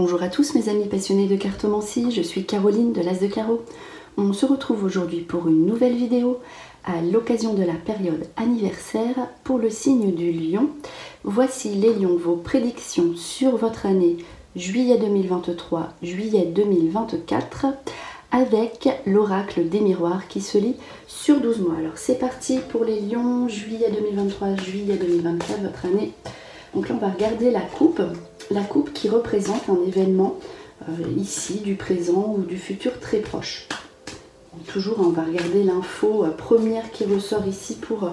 Bonjour à tous mes amis passionnés de cartomancie, je suis Caroline de l'As de Carreau. On se retrouve aujourd'hui pour une nouvelle vidéo à l'occasion de la période anniversaire pour le signe du Lion. Voici les lions, vos prédictions sur votre année juillet 2023, juillet 2024 avec l'oracle des miroirs qui se lit sur 12 mois. Alors c'est parti pour les lions, juillet 2023, juillet 2024, votre année. Donc là on va regarder la coupe qui représente un événement ici du présent ou du futur très proche. Donc, toujours on va regarder l'info première qui ressort ici pour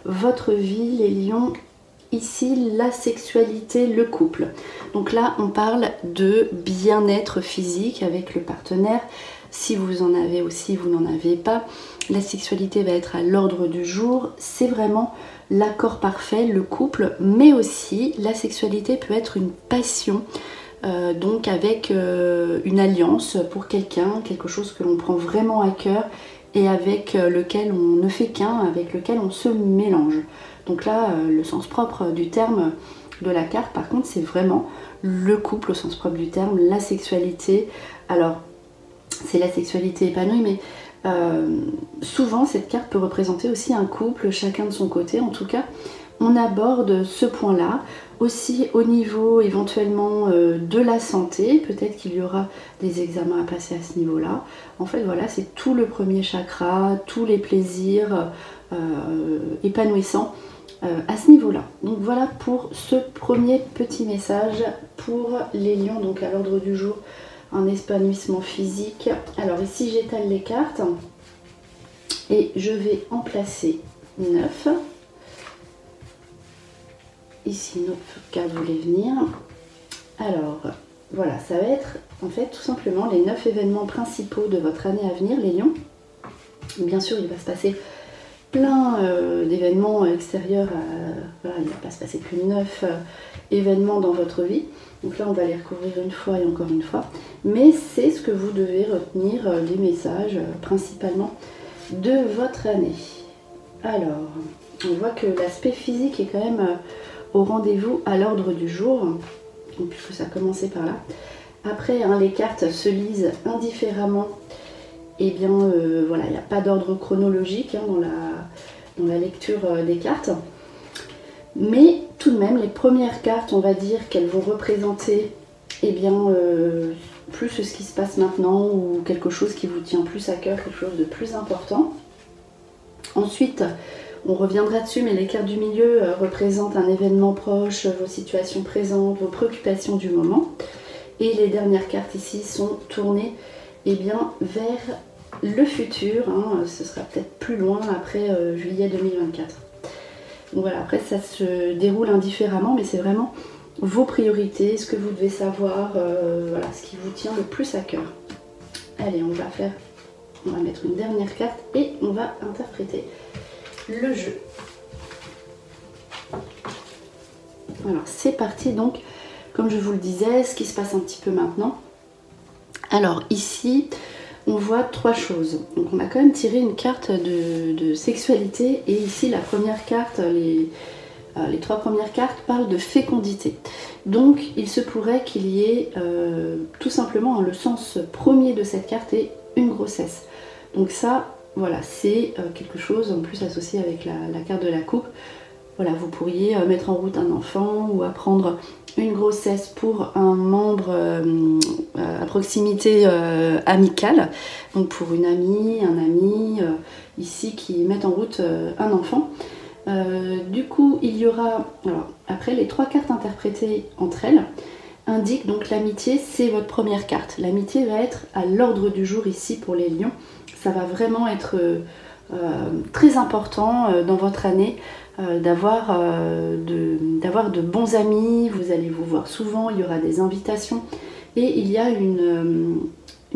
votre vie les lions. Ici la sexualité, le couple. Donc là on parle de bien-être physique avec le partenaire. Si vous en avez aussi, vous n'en avez pas. La sexualité va être à l'ordre du jour. C'est vraiment l'accord parfait, le couple, mais aussi la sexualité peut être une passion, donc avec une alliance pour quelqu'un, quelque chose que l'on prend vraiment à cœur et avec lequel on ne fait qu'un, avec lequel on se mélange. Donc là, le sens propre du terme de la carte, par contre, c'est vraiment le couple au sens propre du terme, la sexualité. Alors, c'est la sexualité épanouie, mais souvent cette carte peut représenter aussi un couple, chacun de son côté. En tout cas, on aborde ce point-là aussi au niveau éventuellement de la santé. Peut-être qu'il y aura des examens à passer à ce niveau-là. En fait, voilà, c'est tout le premier chakra, tous les plaisirs épanouissants à ce niveau-là. Donc voilà pour ce premier petit message pour les lions, donc à l'ordre du jour. Un épanouissement physique. Alors ici j'étale les cartes et je vais en placer 9. Ici notre carte voulait venir. Alors voilà, ça va être en fait tout simplement les 9 événements principaux de votre année à venir les lions. Bien sûr il va se passer plein d'événements extérieurs, voilà, il ne va pas se passer plus de 9 événements dans votre vie. Donc là on va les recouvrir une fois et encore une fois. Mais c'est ce que vous devez retenir des messages principalement de votre année. Alors, on voit que l'aspect physique est quand même au rendez-vous à l'ordre du jour, puisque ça a commencé par là. Après, les cartes se lisent indifféremment. Et bien voilà, il n'y a pas d'ordre chronologique dans la lecture des cartes. Mais tout de même, les premières cartes, on va dire qu'elles vont représenter plus ce qui se passe maintenant ou quelque chose qui vous tient plus à cœur, quelque chose de plus important. Ensuite, on reviendra dessus, mais les cartes du milieu représentent un événement proche, vos situations présentes, vos préoccupations du moment. Et les dernières cartes ici sont tournées vers le futur. Ce sera peut-être plus loin après juillet 2024. Donc voilà, après ça se déroule indifféremment, mais c'est vraiment vos priorités, ce que vous devez savoir, voilà, ce qui vous tient le plus à cœur. Allez, on va mettre une dernière carte et on va interpréter le jeu. Alors c'est parti, donc comme je vous le disais, ce qui se passe un petit peu maintenant. Alors ici on voit 3 choses. Donc on a quand même tiré une carte de sexualité et ici la première carte, les 3 premières cartes parlent de fécondité. Donc il se pourrait qu'il y ait tout simplement le sens premier de cette carte est une grossesse. Donc ça, voilà, c'est quelque chose en plus associé avec la carte de la coupe. Voilà, vous pourriez mettre en route un enfant ou apprendre une grossesse pour un membre à proximité amicale, donc pour une amie, un ami ici qui met en route un enfant. Du coup il y aura, alors après les 3 cartes interprétées entre elles indiquent donc l'amitié, c'est votre première carte. L'amitié va être à l'ordre du jour ici pour les lions. Ça va vraiment être très important dans votre année d'avoir de bons amis, vous allez vous voir souvent, il y aura des invitations et il y a une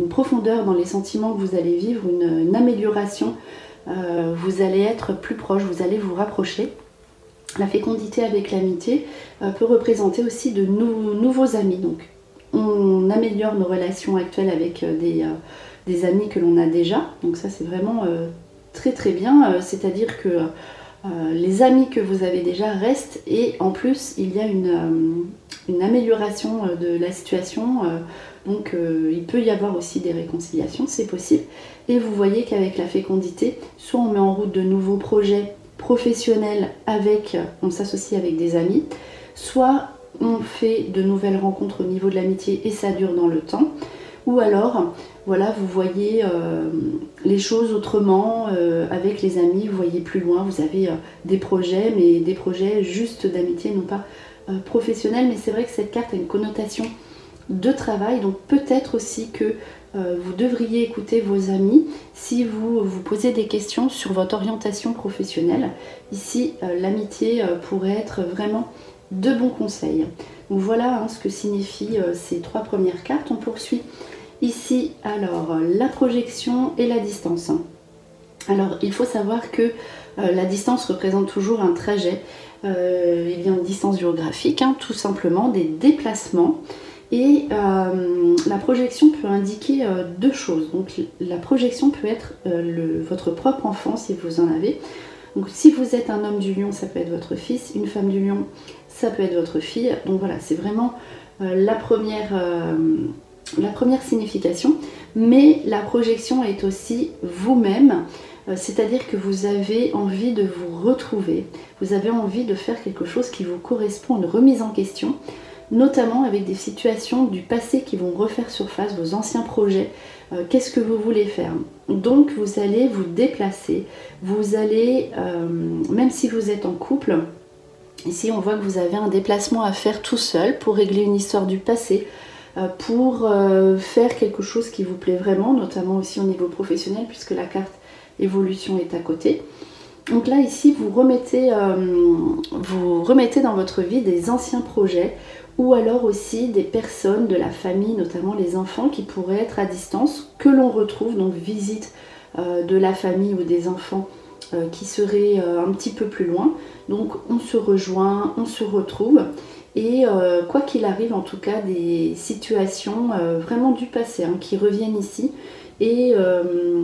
profondeur dans les sentiments que vous allez vivre, une amélioration, vous allez être plus proche, vous allez vous rapprocher. La fécondité avec l'amitié peut représenter aussi de nouveaux amis, donc on améliore nos relations actuelles avec des amis que l'on a déjà, donc ça c'est vraiment très très bien, c'est-à-dire que les amis que vous avez déjà restent, et en plus il y a une amélioration de la situation, donc il peut y avoir aussi des réconciliations, c'est possible. Et vous voyez qu'avec la fécondité, soit on met en route de nouveaux projets professionnels, on s'associe avec des amis, soit on fait de nouvelles rencontres au niveau de l'amitié et ça dure dans le temps, ou alors voilà, vous voyez les choses autrement avec les amis, vous voyez plus loin, vous avez des projets, mais des projets juste d'amitié, non pas professionnels. Mais c'est vrai que cette carte a une connotation de travail, donc peut-être aussi que vous devriez écouter vos amis si vous vous posez des questions sur votre orientation professionnelle. Ici, l'amitié pourrait être vraiment de bons conseils. Donc voilà ce que signifient ces 3 premières cartes. On poursuit ici, alors, la projection et la distance. Alors, il faut savoir que la distance représente toujours un trajet. Il y a une distance géographique, tout simplement, des déplacements. Et la projection peut indiquer 2 choses. Donc, la projection peut être votre propre enfant, si vous en avez. Donc, si vous êtes un homme du lion, ça peut être votre fils. Une femme du lion, ça peut être votre fille. Donc voilà, c'est vraiment la première signification. Mais la projection est aussi vous-même, c'est-à-dire que vous avez envie de vous retrouver, vous avez envie de faire quelque chose qui vous correspond, une remise en question, notamment avec des situations du passé qui vont refaire surface, vos anciens projets. Qu'est-ce que vous voulez faire? Donc vous allez vous déplacer, vous allez, même si vous êtes en couple, ici on voit que vous avez un déplacement à faire tout seul pour régler une histoire du passé, pour faire quelque chose qui vous plaît vraiment, notamment aussi au niveau professionnel, puisque la carte évolution est à côté. Donc là ici vous remettez dans votre vie des anciens projets, ou alors aussi des personnes de la famille, notamment les enfants qui pourraient être à distance, que l'on retrouve, donc visite de la famille ou des enfants qui seraient un petit peu plus loin. Donc on se rejoint, on se retrouve, et quoi qu'il arrive, en tout cas des situations vraiment du passé qui reviennent ici. Et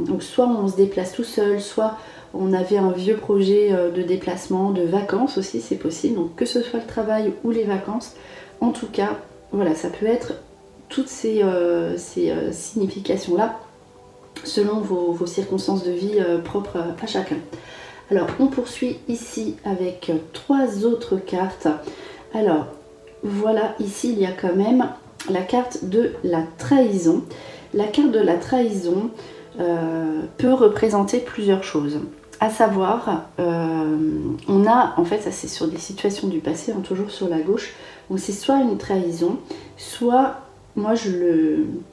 donc soit on se déplace tout seul, soit on avait un vieux projet de déplacement, de vacances aussi, c'est possible. Donc que ce soit le travail ou les vacances, en tout cas, voilà, ça peut être toutes ces significations-là, selon vos circonstances de vie propres à chacun. Alors, on poursuit ici avec 3 autres cartes. Alors, voilà, ici, il y a quand même la carte de la trahison. La carte de la trahison peut représenter plusieurs choses. À savoir, on a, en fait, ça c'est sur des situations du passé, toujours sur la gauche. Donc c'est soit une trahison, soit, moi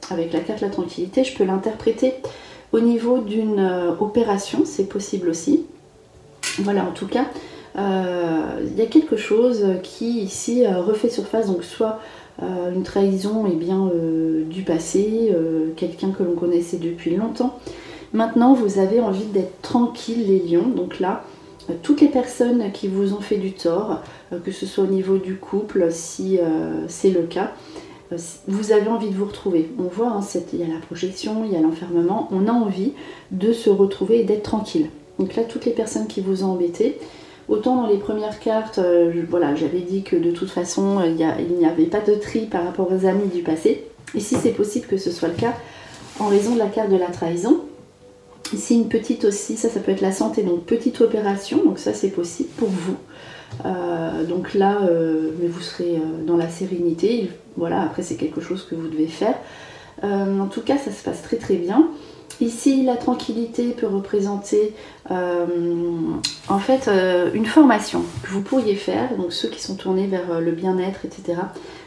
avec la carte de la tranquillité, je peux l'interpréter au niveau d'une opération, c'est possible aussi. Voilà, en tout cas, il y a quelque chose qui ici refait surface, donc soit une trahison du passé, quelqu'un que l'on connaissait depuis longtemps. Maintenant, vous avez envie d'être tranquille, les lions. Donc là, toutes les personnes qui vous ont fait du tort, que ce soit au niveau du couple, si c'est le cas, vous avez envie de vous retrouver. On voit, il y a la projection, il y a l'enfermement. On a envie de se retrouver et d'être tranquille. Donc là, toutes les personnes qui vous ont embêté, autant dans les premières cartes, voilà, j'avais dit que de toute façon, il n'y avait pas de tri par rapport aux amis du passé. Ici, c'est possible que ce soit le cas en raison de la carte de la trahison. Ici une petite aussi, ça peut être la santé, donc petite opération, donc ça c'est possible pour vous. Donc là, mais vous serez dans la sérénité, voilà, après c'est quelque chose que vous devez faire. En tout cas, ça se passe très très bien. Ici, la tranquillité peut représenter en fait une formation que vous pourriez faire, donc ceux qui sont tournés vers le bien-être, etc.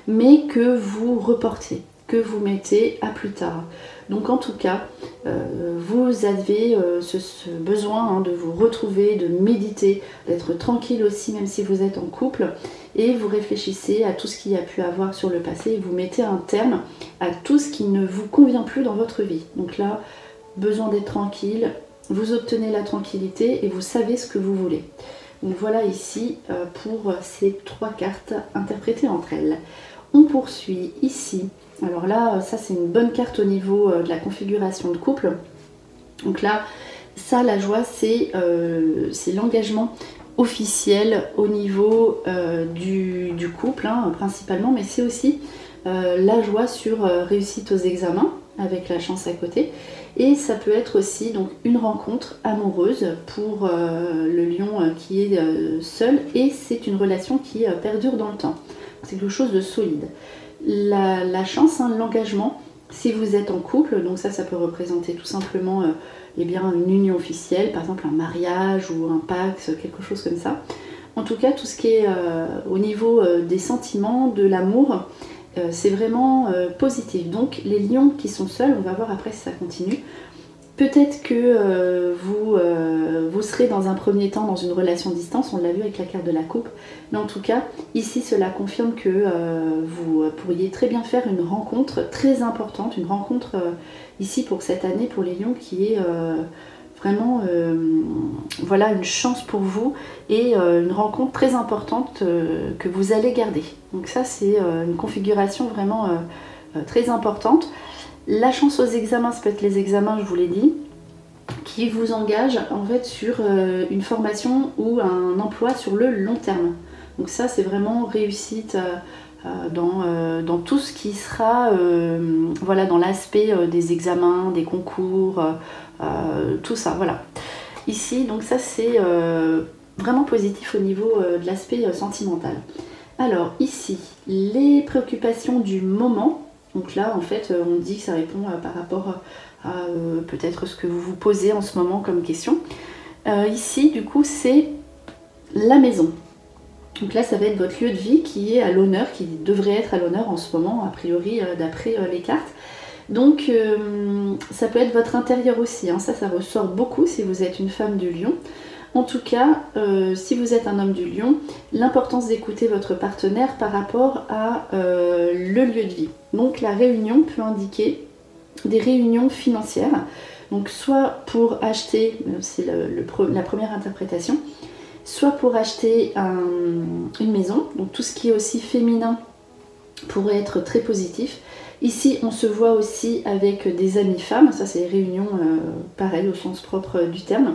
Mais que vous reportez, que vous mettez à plus tard. Donc en tout cas, vous avez ce besoin de vous retrouver, de méditer, d'être tranquille aussi, même si vous êtes en couple, et vous réfléchissez à tout ce qu'il y a pu avoir sur le passé et vous mettez un terme à tout ce qui ne vous convient plus dans votre vie. Donc là, besoin d'être tranquille, vous obtenez la tranquillité et vous savez ce que vous voulez. Donc voilà ici pour ces 3 cartes interprétées entre elles. On poursuit ici. Alors là, ça c'est une bonne carte au niveau de la configuration de couple. Donc là, ça, la joie, c'est l'engagement officielle au niveau du couple, hein, principalement, mais c'est aussi la joie sur réussite aux examens, avec la chance à côté. Et ça peut être aussi donc une rencontre amoureuse pour le lion qui est seul, et c'est une relation qui perdure dans le temps. C'est quelque chose de solide. La chance, hein, l'engagement, si vous êtes en couple, donc ça peut représenter tout simplement eh bien, une union officielle, par exemple un mariage ou un pacte, quelque chose comme ça. En tout cas, tout ce qui est au niveau des sentiments, de l'amour, c'est vraiment positif. Donc les lions qui sont seuls, on va voir après si ça continue. Peut-être que vous serez dans un premier temps dans une relation distance, on l'a vu avec la carte de la coupe, mais en tout cas, ici cela confirme que vous pourriez très bien faire une rencontre très importante, une rencontre ici pour cette année pour les lions qui est vraiment voilà, une chance pour vous et une rencontre très importante que vous allez garder. Donc ça c'est une configuration vraiment très importante. La chance aux examens, ça peut être les examens, je vous l'ai dit, qui vous engagent en fait sur une formation ou un emploi sur le long terme. Donc ça c'est vraiment réussite dans tout ce qui sera voilà, dans l'aspect des examens, des concours, tout ça, voilà. Ici, donc ça c'est vraiment positif au niveau de l'aspect sentimental. Alors ici, les préoccupations du moment. Donc là, en fait, on dit que ça répond par rapport à peut-être ce que vous vous posez en ce moment comme question. Ici, du coup, c'est la maison. Donc là, ça va être votre lieu de vie qui est à l'honneur, qui devrait être à l'honneur en ce moment, a priori, d'après les cartes. Donc, ça peut être votre intérieur aussi, hein. Ça ressort beaucoup si vous êtes une femme du lion. En tout cas, si vous êtes un homme du lion, l'importance d'écouter votre partenaire par rapport à le lieu de vie. Donc la réunion peut indiquer des réunions financières. Donc soit pour acheter, c'est la première interprétation, soit pour acheter une maison. Donc tout ce qui est aussi féminin pourrait être très positif. Ici, on se voit aussi avec des amies femmes. Ça, c'est les réunions, pareil, au sens propre du terme.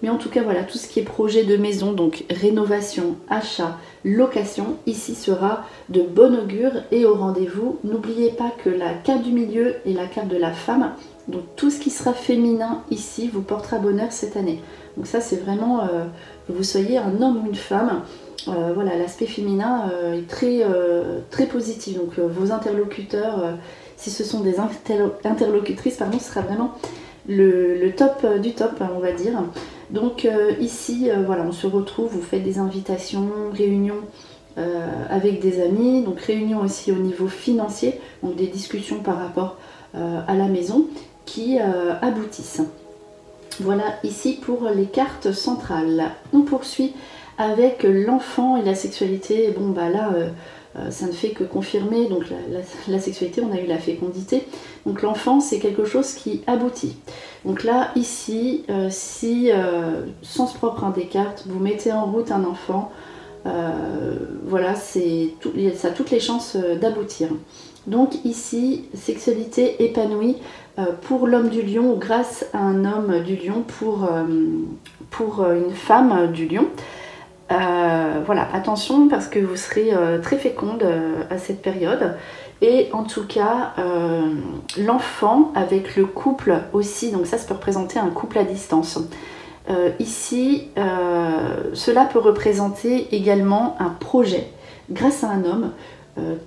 Mais en tout cas, voilà, tout ce qui est projet de maison, donc rénovation, achat, location, ici sera de bon augure et au rendez-vous. N'oubliez pas que la carte du milieu est la carte de la femme. Donc tout ce qui sera féminin ici vous portera bonheur cette année. Donc ça, c'est vraiment que vous soyez un homme ou une femme. Voilà, l'aspect féminin est très positif. Donc vos interlocuteurs, si ce sont des interlocutrices, pardon, ce sera vraiment le top du top, on va dire. Donc ici, voilà, on se retrouve, vous faites des invitations, réunions avec des amis, donc réunions aussi au niveau financier, donc des discussions par rapport à la maison qui aboutissent. Voilà ici pour les cartes centrales. On poursuit avec l'enfant et la sexualité. Bon bah là, ça ne fait que confirmer donc la sexualité, on a eu la fécondité. Donc l'enfant, c'est quelque chose qui aboutit. Donc là, ici, si, sens propre des cartes, vous mettez en route un enfant, voilà, ça a toutes les chances d'aboutir. Donc ici, sexualité épanouie pour l'homme du lion ou grâce à un homme du lion pour une femme du lion. Voilà, attention parce que vous serez très féconde à cette période. Et en tout cas, l'enfant avec le couple aussi, donc ça peut représenter un couple à distance. Ici, cela peut représenter également un projet grâce à un homme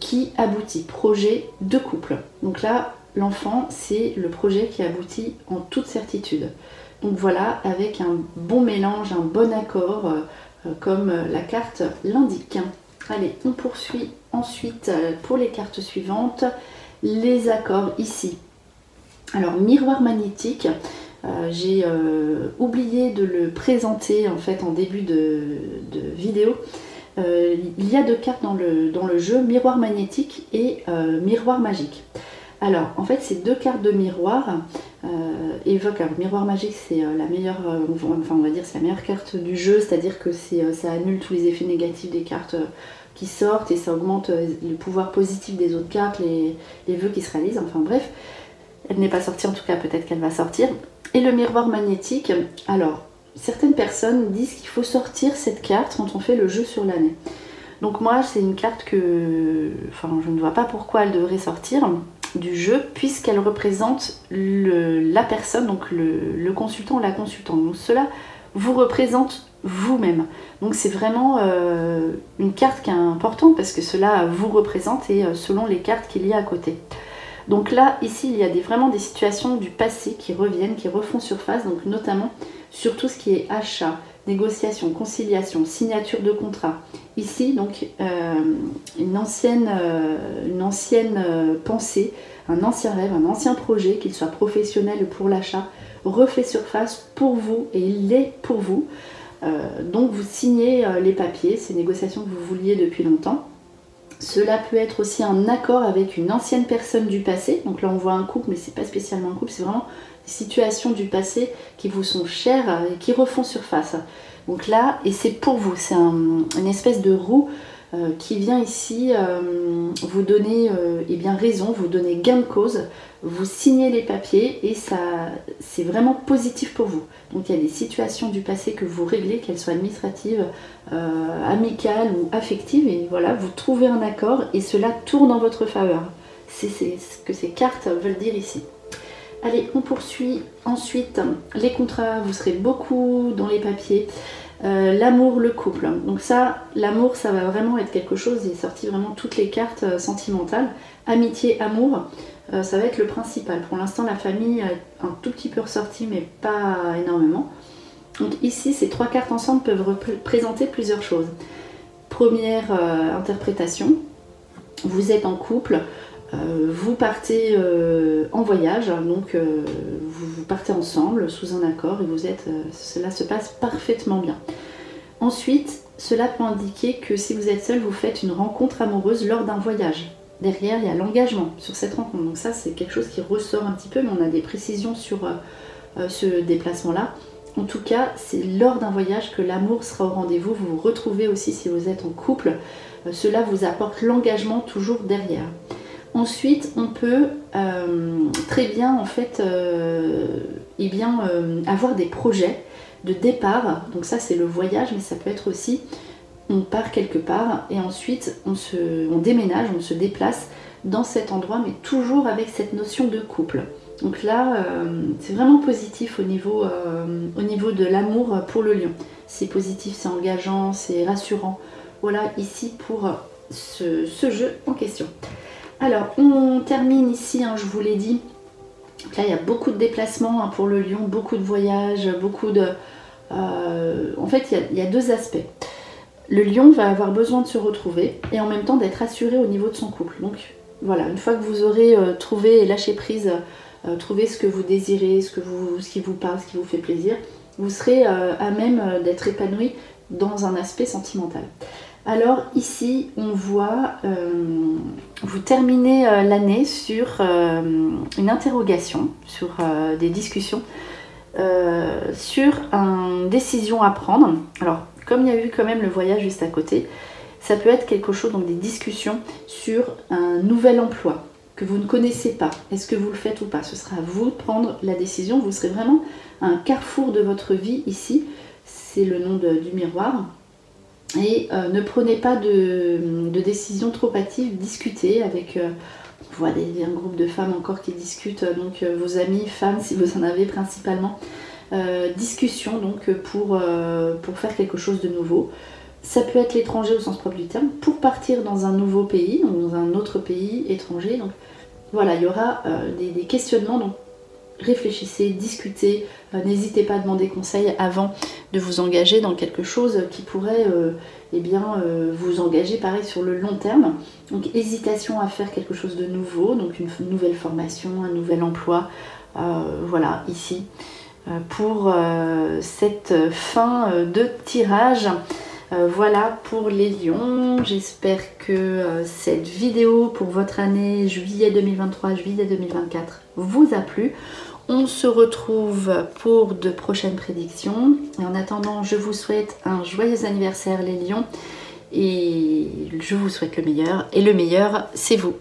qui aboutit, projet de couple. Donc là, l'enfant, c'est le projet qui aboutit en toute certitude. Donc voilà, avec un bon mélange, un bon accord, comme la carte l'indique. Allez, on poursuit ensuite pour les cartes suivantes, les accords ici. Alors, miroir magnétique, j'ai oublié de le présenter en fait en début de vidéo. Il y a deux cartes dans le jeu, miroir magnétique et miroir magique. Alors, en fait, ces deux cartes de miroir évoquent. Alors, miroir magique, c'est la meilleure, enfin, on va dire, c'est la meilleure carte du jeu, c'est-à-dire que ça annule tous les effets négatifs des cartes qui sortent et ça augmente le pouvoir positif des autres cartes, les vœux qui se réalisent. Enfin, bref, elle n'est pas sortie, en tout cas, peut-être qu'elle va sortir. Et le miroir magnétique, alors, certaines personnes disent qu'il faut sortir cette carte quand on fait le jeu sur l'année. Donc moi, c'est une carte que, enfin, je ne vois pas pourquoi elle devrait sortir du jeu, puisqu'elle représente la personne, donc le consultant ou la consultante. Donc cela vous représente vous-même. Donc c'est vraiment une carte qui est importante parce que cela vous représente et selon les cartes qu'il y a à côté. Donc là, ici, il y a vraiment des situations du passé qui reviennent, qui refont surface, donc notamment sur tout ce qui est achat, négociation, conciliation, signature de contrat. Ici, donc, une ancienne pensée, un ancien rêve, un ancien projet, qu'il soit professionnel ou pour l'achat, refait surface pour vous et il l'est pour vous. Donc vous signez les papiers, ces négociations que vous vouliez depuis longtemps. Cela peut être aussi un accord avec une ancienne personne du passé. Donc là on voit un couple, mais c'est pas spécialement un couple, c'est vraiment des situations du passé qui vous sont chères et qui refont surface. Donc là, et c'est pour vous, c'est une espèce de roue qui vient ici vous donner raison, vous donner gain de cause, vous signez les papiers et ça, c'est vraiment positif pour vous. Donc il y a des situations du passé que vous réglez, qu'elles soient administratives, amicales ou affectives, et voilà, vous trouvez un accord et cela tourne en votre faveur. C'est ce que ces cartes veulent dire ici. Allez, on poursuit. Ensuite, les contrats, vous serez beaucoup dans les papiers. L'amour, le couple. Donc ça, l'amour, ça va vraiment être quelque chose, il est sorti vraiment toutes les cartes sentimentales. Amitié, amour, ça va être le principal. Pour l'instant, la famille est un tout petit peu ressortie, mais pas énormément. Donc ici, ces trois cartes ensemble peuvent représenter plusieurs choses. Première interprétation, vous êtes en couple, vous partez en voyage, donc vous partez ensemble sous un accord et cela se passe parfaitement bien. Ensuite, cela peut indiquer que si vous êtes seul, vous faites une rencontre amoureuse lors d'un voyage. Derrière, il y a l'engagement sur cette rencontre. Donc ça, c'est quelque chose qui ressort un petit peu, mais on a des précisions sur ce déplacement-là. En tout cas, c'est lors d'un voyage que l'amour sera au rendez-vous. Vous vous retrouvez aussi si vous êtes en couple. Cela vous apporte l'engagement toujours derrière. Ensuite, on peut très bien en fait avoir des projets de départ. Donc ça, c'est le voyage, mais ça peut être aussi on part quelque part et ensuite on déménage, on se déplace dans cet endroit, mais toujours avec cette notion de couple. Donc là, c'est vraiment positif au niveau de l'amour pour le lion. C'est positif, c'est engageant, c'est rassurant. Voilà ici pour ce jeu en question. Alors, on termine ici, je vous l'ai dit. Donc là, il y a beaucoup de déplacements pour le lion, beaucoup de voyages, beaucoup de... en fait, il y a deux aspects. Le lion va avoir besoin de se retrouver et en même temps d'être assuré au niveau de son couple. Donc voilà, une fois que vous aurez trouvé et lâché prise, trouvé ce que vous désirez, ce qui vous parle, ce qui vous fait plaisir, vous serez à même d'être épanoui dans un aspect sentimental. Alors ici, on voit, vous terminez l'année sur une interrogation, sur des discussions, sur une décision à prendre. Alors, comme il y a eu quand même le voyage juste à côté, ça peut être quelque chose, donc des discussions sur un nouvel emploi que vous ne connaissez pas. Est-ce que vous le faites ou pas? Ce sera à vous de prendre la décision. Vous serez vraiment à un carrefour de votre vie ici. C'est le nom du miroir. Et ne prenez pas de décision trop hâtive, discutez avec, on voit un groupe de femmes encore qui discutent, donc vos amis, femmes si vous en avez principalement, discussion donc pour faire quelque chose de nouveau. Ça peut être l'étranger au sens propre du terme, pour partir dans un nouveau pays, donc dans un autre pays étranger. Donc voilà, il y aura des questionnements, donc réfléchissez, discutez, n'hésitez pas à demander conseil avant de vous engager dans quelque chose qui pourrait vous engager pareil sur le long terme. Donc hésitation à faire quelque chose de nouveau, donc une nouvelle formation, un nouvel emploi, voilà ici pour cette fin de tirage. Voilà pour les lions. J'espère que cette vidéo pour votre année juillet 2023, juillet 2024 vous a plu. On se retrouve pour de prochaines prédictions. Et en attendant, je vous souhaite un joyeux anniversaire les lions. Et je vous souhaite le meilleur. Et le meilleur, c'est vous.